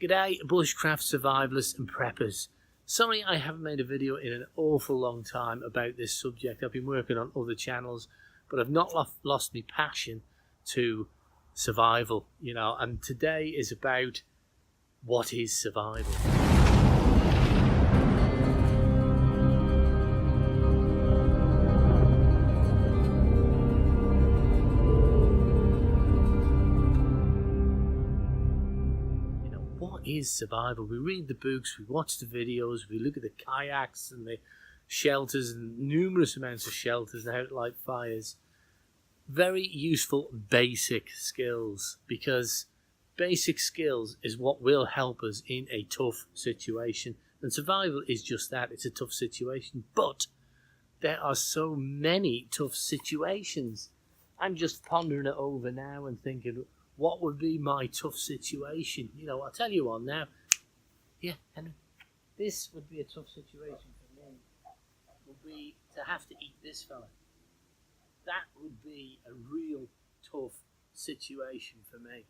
G'day, bushcraft survivalists and preppers. Sorry I haven't made a video in an awful long time about this subject. I've been working on other channels, but I've not lost my passion to survival, and today is about what is survival. What is survival? We read the books, we watch the videos, we look at the kayaks and the shelters and numerous amounts of shelters and how to light fires. Very useful basic skills, because basic skills is what will help us in a tough situation. And survival is just that, it's a tough situation. But there are so many tough situations. I'm just pondering it over now and thinking, what would be my tough situation? I'll tell you one now. Yeah, Henry. This would be a tough situation for me. Would be to have to eat this fella. That would be a real tough situation for me.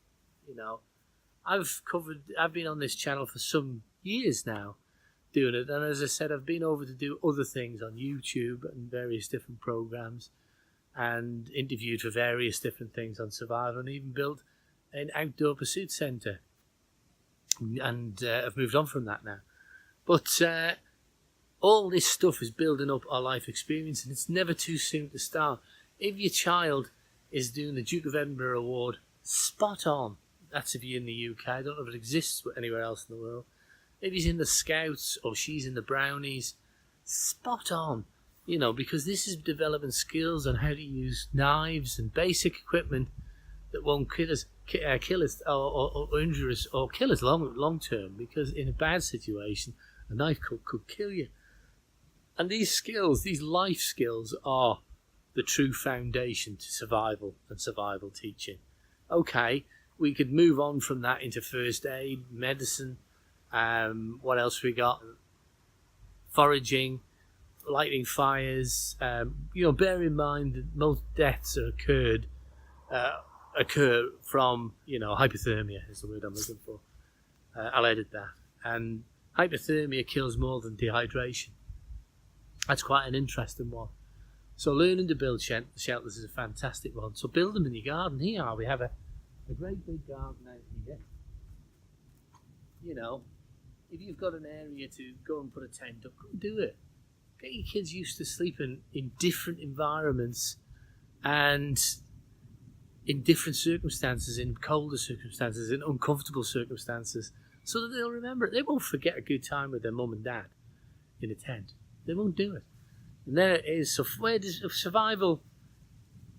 I've been on this channel for some years now doing it, and as I said, I've been over to do other things on YouTube and various different programs, and interviewed for various different things on survival, and even built an outdoor pursuit centre, and I've moved on from that now. But all this stuff is building up our life experience, and it's never too soon to start. If your child is doing the Duke of Edinburgh Award, spot on. That's if you're in the UK. I don't know if it exists anywhere else in the world. If he's in the Scouts or she's in the Brownies, spot on. Because this is developing skills on how to use knives and basic equipment that won't kill us or injure us or kill us long term, because in a bad situation a knife could kill you. And these skills, these life skills, are the true foundation to survival and survival teaching. Okay, we could move on from that into first aid, medicine, what else we got? Foraging, lighting fires. Bear in mind that most deaths occur from, hypothermia is the word I'm looking for. I'll edit that. And hypothermia kills more than dehydration. That's quite an interesting one. So learning to build shelters is a fantastic one. So build them in your garden. Here we have a great big garden out here. If you've got an area to go and put a tent up, go and do it. Get your kids used to sleeping in different environments and in different circumstances, in colder circumstances, in uncomfortable circumstances, so that they'll remember it. They won't forget a good time with their mum and dad in a tent. They won't do it. And there it is. So where does survival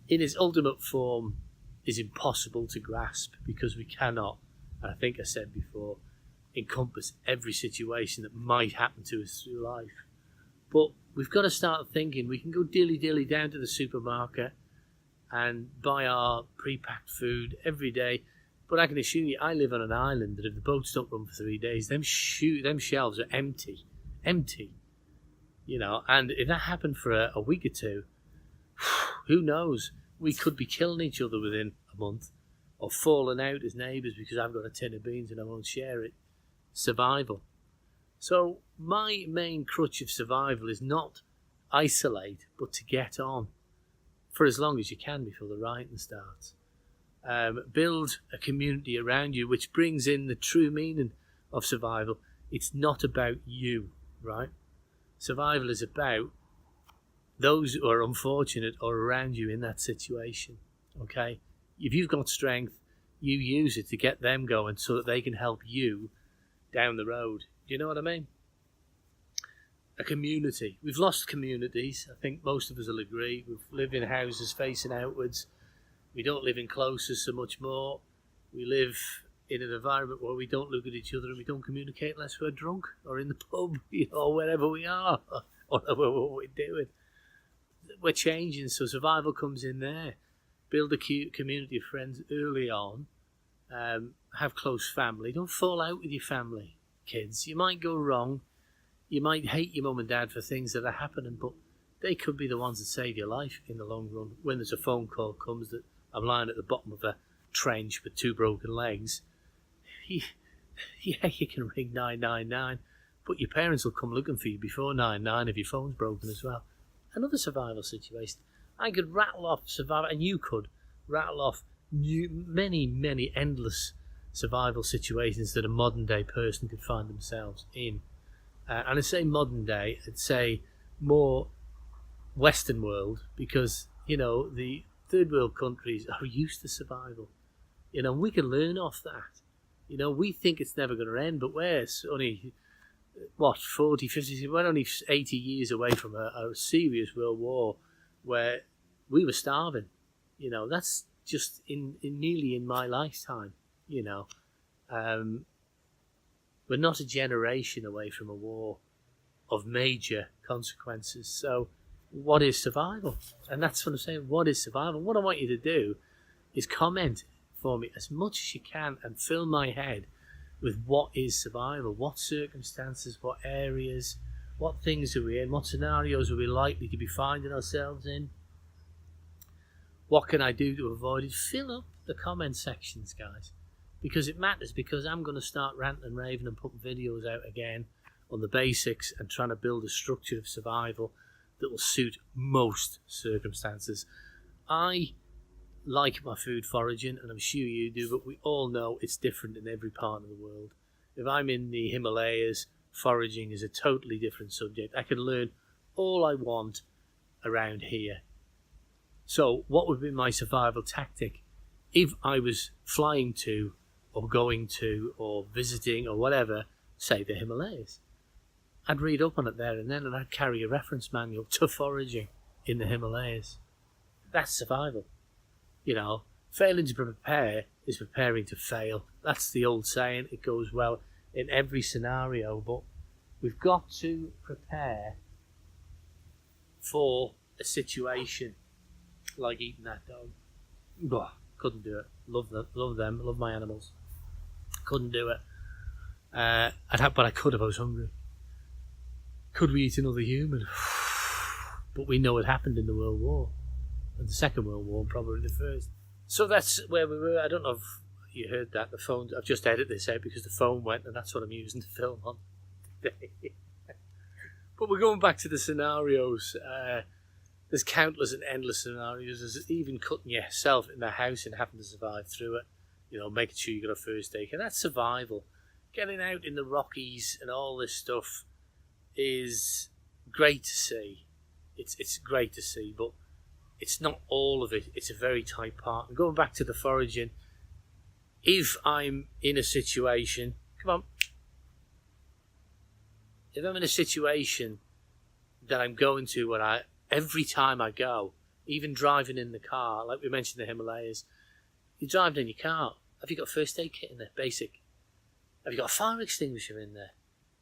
in its ultimate form is impossible to grasp, because we cannot, and I think I said before, encompass every situation that might happen to us through life. But we've got to start thinking. We can go dilly-dilly down to the supermarket and buy our pre-packed food every day, but I can assure you, I live on an island that if the boats don't run for 3 days, them shelves are empty, and if that happened for a week or two, who knows, we could be killing each other within a month, or falling out as neighbours because I've got a tin of beans and I won't share it. Survival. So my main crutch of survival is not isolate, but to get on for as long as you can before the rioting starts. Build a community around you, which brings in the true meaning of survival. It's not about you, right? Survival is about those who are unfortunate or around you in that situation, okay? If you've got strength, you use it to get them going so that they can help you down the road. Do you know what I mean? A community. We've lost communities. I think most of us will agree. We live in houses facing outwards. We don't live in closes so much more. We live in an environment where we don't look at each other and we don't communicate unless we're drunk or in the pub, or wherever we are, or what we're doing. We're changing, so survival comes in there. Build a community of friends early on. Have close family. Don't fall out with your family, kids. You might go wrong. You might hate your mum and dad for things that are happening, but they could be the ones that save your life in the long run. When there's a phone call comes that I'm lying at the bottom of a trench with 2 broken legs, Yeah, you can ring 999, but your parents will come looking for you before 99 if your phone's broken as well. Another survival situation. I could rattle off survival, and you could rattle off many endless survival situations that a modern day person could find themselves in. And I say modern day, I'd say more Western world, because, you know, the third world countries are used to survival. You know, we can learn off that. You know, we think it's never going to end, but we're only, 40, 50, we're only 80 years away from a serious world war where we were starving. You know, that's just nearly in my lifetime, you know. We're not a generation away from a war of major consequences. So what is survival? And that's what I'm saying. What is survival? What I want you to do is comment for me as much as you can and fill my head with what is survival, what circumstances, what areas, what things are we in, what scenarios are we likely to be finding ourselves in, what can I do to avoid it. Fill up the comment sections, guys, because it matters, because I'm going to start ranting and raving and putting videos out again on the basics and trying to build a structure of survival that will suit most circumstances. I like my food foraging, and I'm sure you do, but we all know it's different in every part of the world. If I'm in the Himalayas, foraging is a totally different subject. I can learn all I want around here. So what would be my survival tactic if I was flying to or going to or visiting or whatever, say the Himalayas? I'd read up on it there and then, and I'd carry a reference manual to foraging in the Himalayas. That's survival. You know, failing to prepare is preparing to fail. That's the old saying. It goes well in every scenario, but we've got to prepare for a situation like eating that dog. Blah, couldn't do it. Love them, love my animals. Couldn't do it. But I could if I was hungry. Could we eat another human? But we know it happened in the World War. And the Second World War, probably the first. So that's where we were. I don't know if you heard that. The phone, I've just edited this out because the phone went, and that's what I'm using to film on today. But we're going back to the scenarios. There's countless and endless scenarios. There's even cutting yourself in the house and having to survive through it. You know, making sure you got a first aid. And that's survival. Getting out in the Rockies and all this stuff is great to see. It's great to see, but it's not all of it. It's a very tight part. And going back to the foraging, if I'm in a situation, if I'm in a situation that I'm going to where every time I go, even driving in the car, like we mentioned the Himalayas, you're driving in your car, have you got a first aid kit in there? Basic. Have you got a fire extinguisher in there?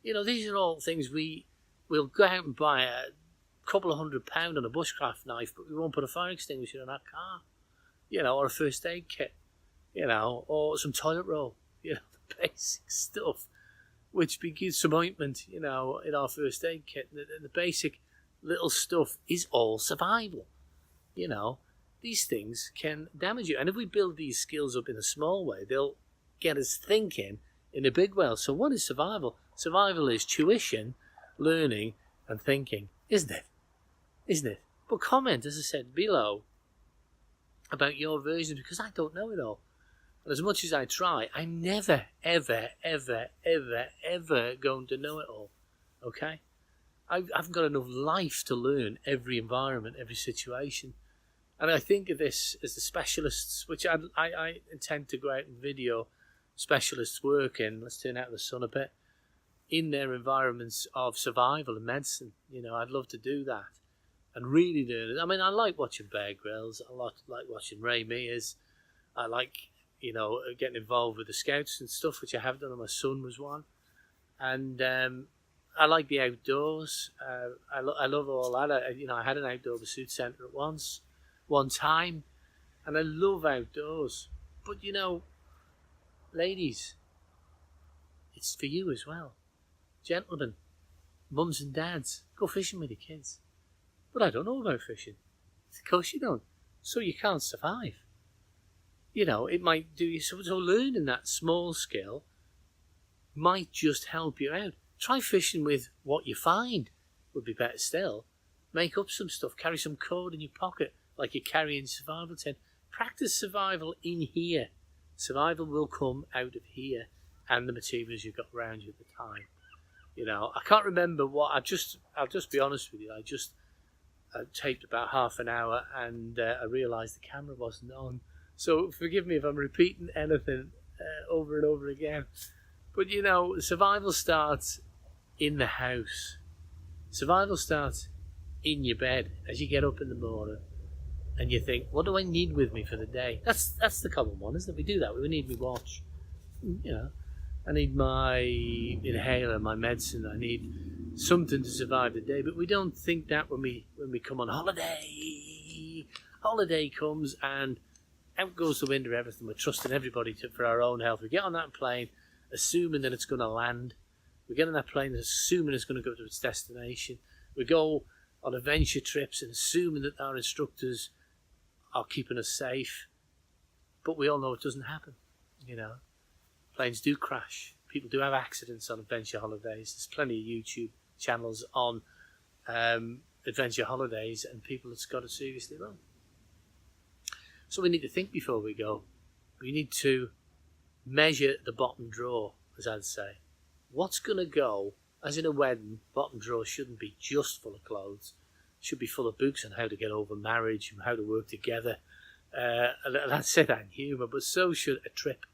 You know, these are all things we'll go out and buy a couple of £100 on a bushcraft knife, but we won't put a fire extinguisher in our car, you know, or a first aid kit, you know, or some toilet roll, you know, the basic stuff, which begins some ointment, you know, in our first aid kit. The basic little stuff is all survival, you know. These things can damage you, and if we build these skills up in a small way, they'll get us thinking in a big way. So what is survival? Survival is tuition, learning, and thinking, isn't it? Isn't it? But comment, as I said, below about your version, because I don't know it all. And as much as I try, I'm never, ever, ever, ever, ever going to know it all. Okay? I've got enough life to learn every environment, every situation. And I think of this as the specialists, which I intend to go out and video specialists work in. Let's turn out the sun a bit. In their environments of survival and medicine. You know, I'd love to do that and really learn it. I mean, I like watching Bear Grylls. I like watching Ray Mears. I like, you know, getting involved with the scouts and stuff, which I have done, and my son was one. And I like the outdoors. I love all that. I had an outdoor pursuit centre at one time, and I love outdoors. But, you know, ladies, it's for you as well. Gentlemen, mums and dads, go fishing with your kids. But I don't know about fishing. Of course you don't. So you can't survive. You know, it might do you so learning that small skill might just help you out. Try fishing with what you find, would be better still. Make up some stuff, carry some code in your pocket like you're carrying survival tent. Practice survival in here. Survival will come out of here and the materials you've got around you at the time. You know, I can't remember what, I'll just be honest with you, I taped about half an hour and I realised the camera wasn't on. So forgive me if I'm repeating anything over and over again. But you know, survival starts in the house. Survival starts in your bed as you get up in the morning and you think, what do I need with me for the day? That's the common one, isn't it? We do that. We need my watch. You know, I need my inhaler, my medicine. I need something to survive the day. But we don't think that when we come on holiday. Holiday comes and out goes the window, everything. We're trusting everybody for our own health. We get on that plane, assuming that it's going to land. We get on that plane, assuming it's going to go to its destination. We go on adventure trips and assuming that our instructors are keeping us safe. But we all know it doesn't happen, you know. Planes do crash. People do have accidents on adventure holidays. There's plenty of YouTube channels on adventure holidays and people that's got it seriously wrong. So we need to think before we go. We need to measure the bottom drawer, as I'd say. What's going to go, as in a wedding, bottom drawer shouldn't be just full of clothes. It should be full of books on how to get over marriage and how to work together. And I'd say that in humour, but so should a trip.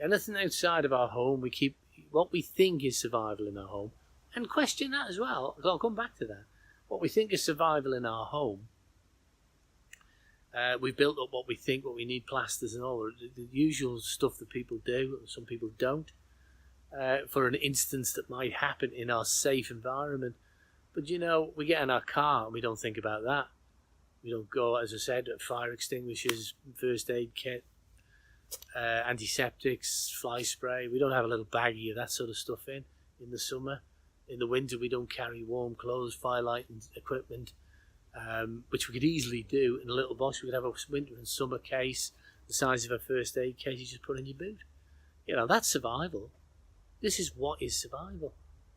Anything outside of our home, we keep what we think is survival in our home. And question that as well. I'll come back to that. What we think is survival in our home. We've built up what we think, what we need, plasters and all, the usual stuff that people do, some people don't, for an instance that might happen in our safe environment. But you know, we get in our car and we don't think about that. We don't go, as I said, fire extinguishers, first aid kit, antiseptics, fly spray. We don't have a little baggie of that sort of stuff in the summer. In the winter, we don't carry warm clothes, firelight and equipment. Which we could easily do in a little box. We could have a winter and summer case the size of a first aid case you just put in your boot. You know, that's survival. This is what is survival.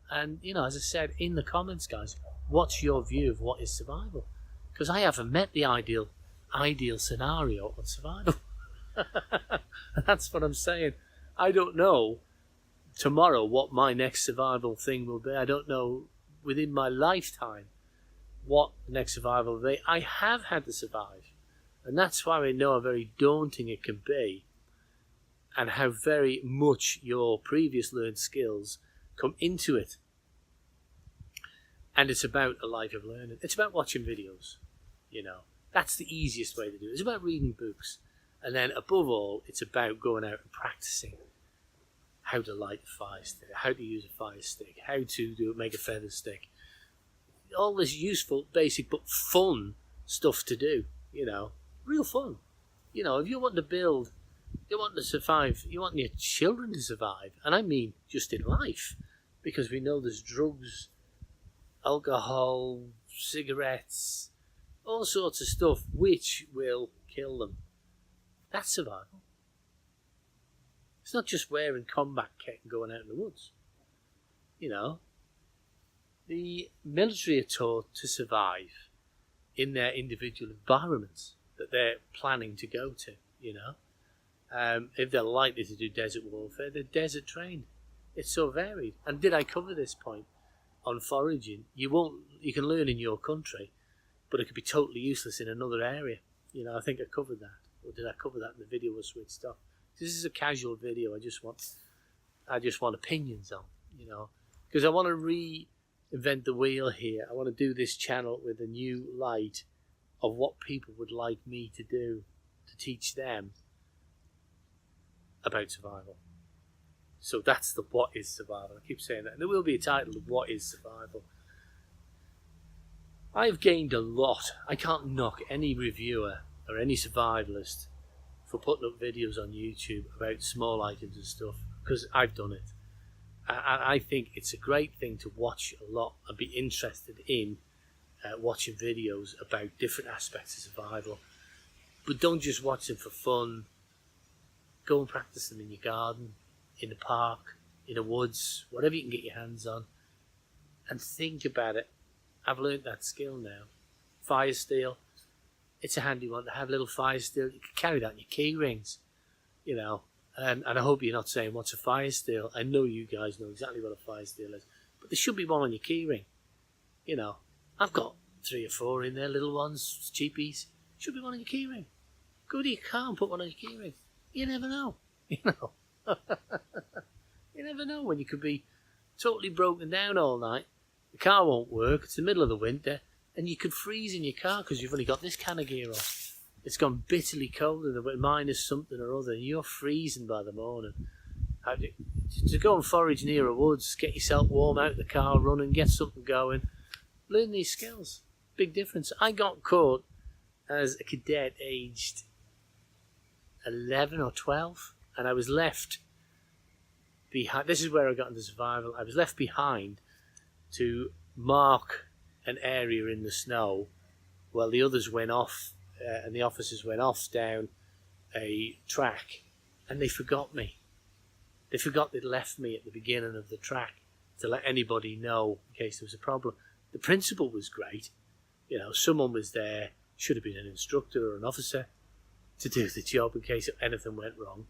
And, you know, as I said in the comments, guys, what's your view of what is survival? Because I haven't met the ideal scenario on survival. That's what I'm saying. I don't know tomorrow what my next survival thing will be. I don't know within my lifetime what the next survival will be. I have had to survive, and that's why I know how very daunting it can be and how very much your previous learned skills come into it. And it's about a life of learning. It's about watching videos, you know. That's the easiest way to do it. It's about reading books. And then above all, it's about going out and practicing how to light a fire stick, how to use a fire stick, how to make a feather stick. All this useful, basic, but fun stuff to do, you know. Real fun. You know, if you want to build, you want to survive, you want your children to survive, and I mean just in life, because we know there's drugs, alcohol, cigarettes, all sorts of stuff which will kill them. That's survival. It's not just wearing combat kit and going out in the woods. You know, the military are taught to survive in their individual environments that they're planning to go to, you know. If they're likely to do desert warfare, they're desert trained. It's so varied. And did I cover this point on foraging? You can learn in your country, but it could be totally useless in another area. You know, I think I covered that. Or did I cover that in the video was switched off? This is a casual video. I just want opinions on, you know, because I want to reinvent the wheel here. I want to do this channel with a new light of what people would like me to do to teach them about survival. So that's the what is survival. I keep saying that. And there will be a title of what is survival. I've gained a lot. I can't knock any reviewer or any survivalist for putting up videos on YouTube about small items and stuff, because I've done it. I think it's a great thing to watch a lot and be interested in watching videos about different aspects of survival. But don't just watch them for fun. Go and practice them in your garden, in the park, in the woods, whatever you can get your hands on, and think about it. I've learnt that skill now. Fire steel, it's a handy one to have. Little fire steel, you can carry that in your key rings, you know. And I hope you're not saying, what's a fire steel? I know you guys know exactly what a fire steel is, but there should be one on your key ring, you know. I've got 3 or 4 in there, little ones, cheapies. Should be one on your key ring. Go to your car and put one on your key ring. You never know, you know. You never know when you could be totally broken down all night. The car won't work. It's the middle of the winter, and you could freeze in your car because you've only got this kind of gear on. It's gone bitterly cold in the winter, minus something or other, and you're freezing by the morning. To go and forage near a woods, get yourself warm out the car, run and get something going. Learn these skills. Big difference. I got caught as a cadet aged 11 or 12, and I was left behind. This is where I got into survival. I was left behind to mark an area in the snow while the others went off and the officers went off down a track, and they forgot me. They forgot they'd left me at the beginning of the track to let anybody know in case there was a problem. The principal was great. You know, someone was there, should have been an instructor or an officer to do the job in case anything went wrong.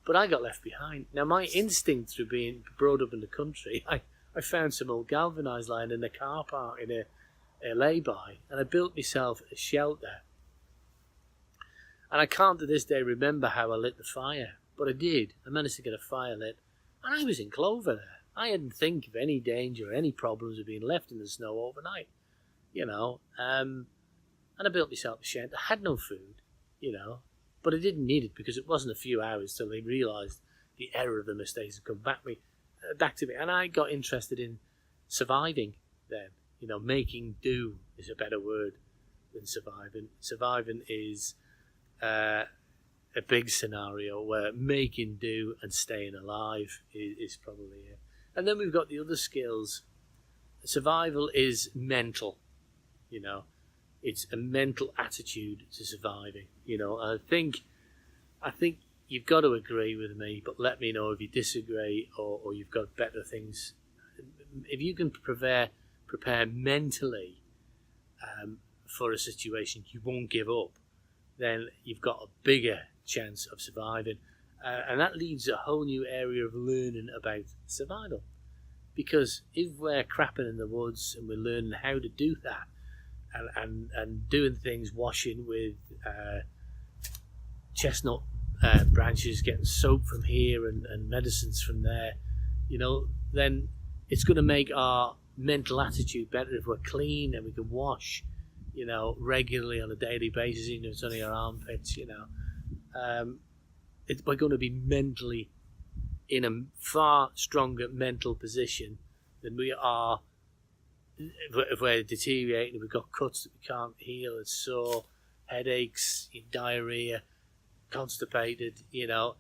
But I got left behind. Now, my instinct through being brought up in the country, I found some old galvanised line in the car park in a lay-by, and I built myself a shelter. And I can't to this day remember how I lit the fire, but I did. I managed to get a fire lit, and I was in clover there. I hadn't think of any danger or any problems of being left in the snow overnight, you know. And I built myself a shelter. I had no food, you know, but I didn't need it because it wasn't a few hours till they realised the error of the mistakes had come back to me. And I got interested in surviving then. You know, making do is a better word than surviving. Surviving is a big scenario where making do and staying alive is probably it. And then we've got the other skills. Survival is mental, you know. It's a mental attitude to surviving, you know. I think you've got to agree with me, but let me know if you disagree or you've got better things. If you can prepare mentally for a situation, you won't give up, then you've got a bigger chance of surviving. And that leaves a whole new area of learning about survival. Because if we're crapping in the woods and we're learning how to do that, and doing things, washing with chestnut branches, getting soap from here and medicines from there, you know, then it's going to make our mental attitude better if we're clean and we can wash, you know, regularly on a daily basis, even if it's only our armpits, you know. We're going to be mentally in a far stronger mental position than we are if we're deteriorating, if we've got cuts that we can't heal, it's sore, headaches, diarrhea, constipated, you know.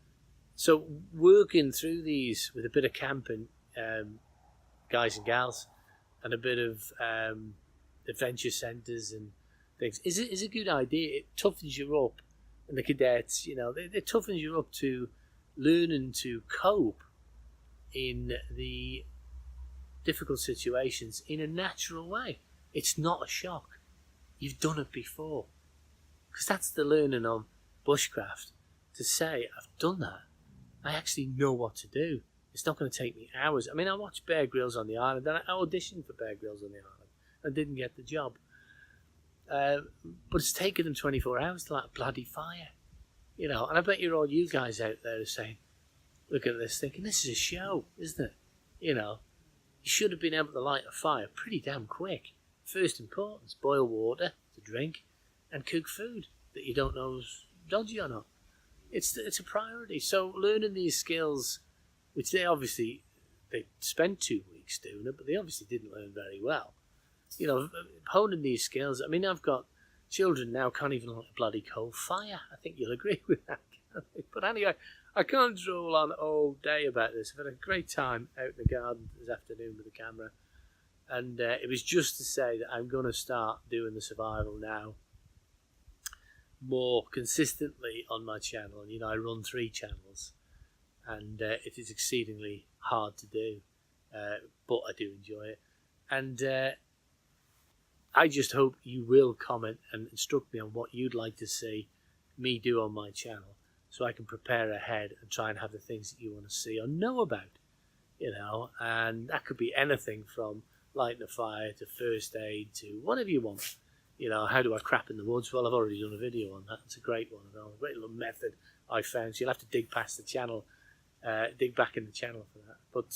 So working through these with a bit of camping, guys and gals, and a bit of adventure centres and things is a good idea. It toughens you up, and the cadets, you know, it toughens you up to learning to cope in the difficult situations in a natural way. It's not a shock. You've done it before. Because that's the learning on bushcraft. To say, I've done that. I actually know what to do. It's not going to take me hours. I mean, I watched Bear Grylls on the island, and I auditioned for Bear Grylls on the island. I didn't get the job. But it's taken them 24 hours to light a bloody fire. You know, and I bet you guys out there are saying, look at this, thinking, this is a show, isn't it? You know, you should have been able to light a fire pretty damn quick. First importance, boil water to drink and cook food that you don't know is dodgy or not. It's a priority. So learning these skills, which they spent 2 weeks doing it, but they obviously didn't learn very well. You know, honing these skills. I mean, I've got children now can't even light a bloody coal fire. I think you'll agree with that. But anyway, I can't drool on all day about this. I've had a great time out in the garden this afternoon with the camera. And it was just to say that I'm going to start doing the survival now more consistently on my channel. And, you know, I run 3 channels. and it is exceedingly hard to do, but I do enjoy it. And I just hope you will comment and instruct me on what you'd like to see me do on my channel, so I can prepare ahead and try and have the things that you want to see or know about, you know. And that could be anything from lighting a fire to first aid to whatever you want. You know, how do I crap in the woods? Well, I've already done a video on that. It's a great one, a great little method I found. So you'll have to dig past the channel, dig back in the channel for that. But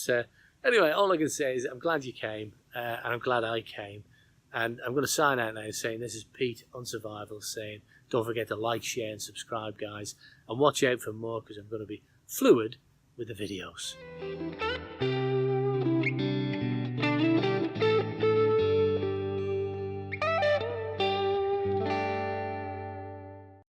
anyway, all I can say is I'm glad you came, and I'm glad I came. And I'm going to sign out now saying this is Pete on Survival saying don't forget to like, share and subscribe, guys. And watch out for more, because I'm going to be fluid with the videos.